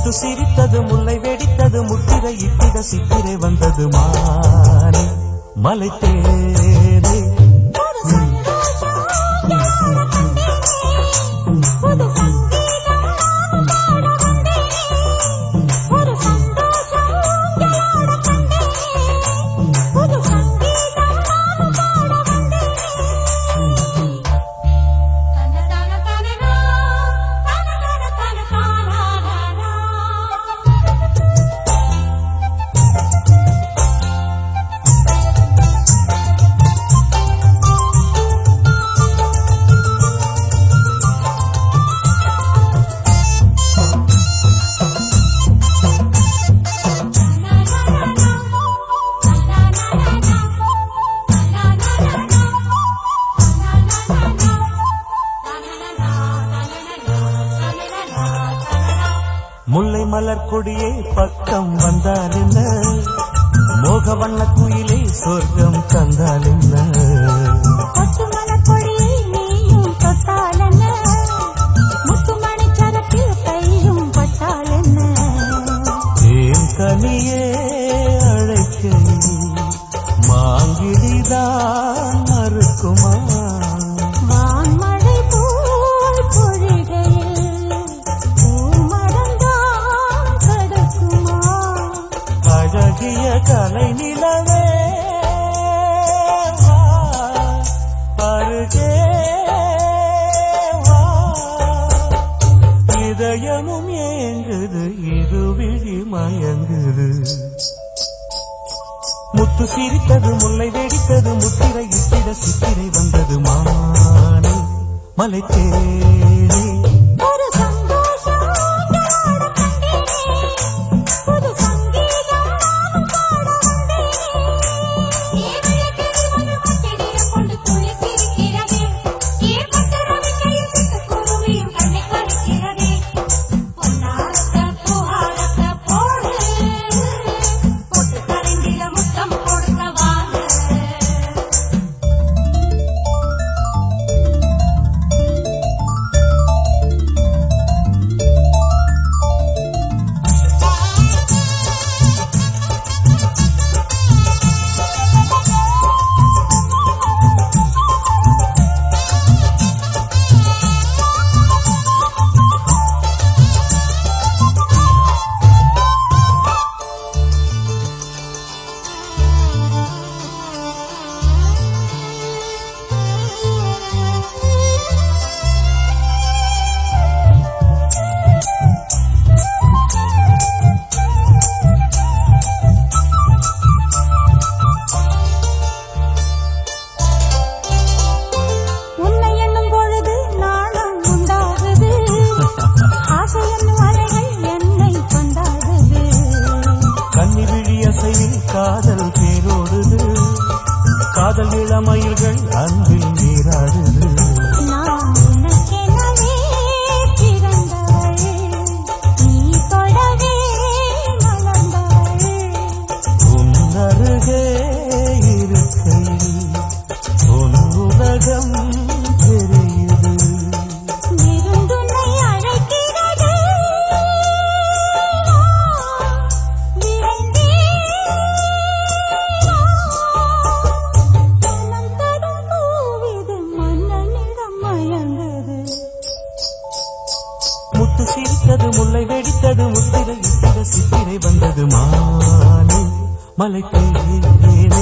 முத்து சிரித்தது முல்லை வெடித்தது முத்திரை இட்டிட சித்திரை வந்தது மானே மலை தேனே முல்லை மலர் கொடியே பக்கம் வந்தால் என்ன மோக வண்ண குயிலே சொர்க்கம் தந்தால் என்ன கொத்து மலர் கொடியே நீயும் தொட்டால் என்ன முத்து மணி சரத்தில் கையும் பட்டால் என்ன ஏன் கனியே அழைக்கையில் மாங்கிடிதான் மறுக்குமா கலை நிலவே வா அருகே வா இதயமும் ஏங்குது இருவிழி மயங்குது முத்து சிரித்தது முல்லை வெடித்தது முத்திரை இட்டிட சித்திரை வந்தது மானே மலை தேனே காதல் தேரோடுது காதல் இளமயில்கள் அன்பில் நீராடுது நான் உனக்கெனவே பிறந்தவள் நீ தொடவே மலர்ந்தவள் உன் அருகே இருக்கையில் உன் உலகம் தெரியுது விருந்துனை அழைக்கிறது முத்து சிரித்தது முல்லை வெடித்தது முத்திரை இட்டிட சித்திரை வந்தது மானே மலை தேனே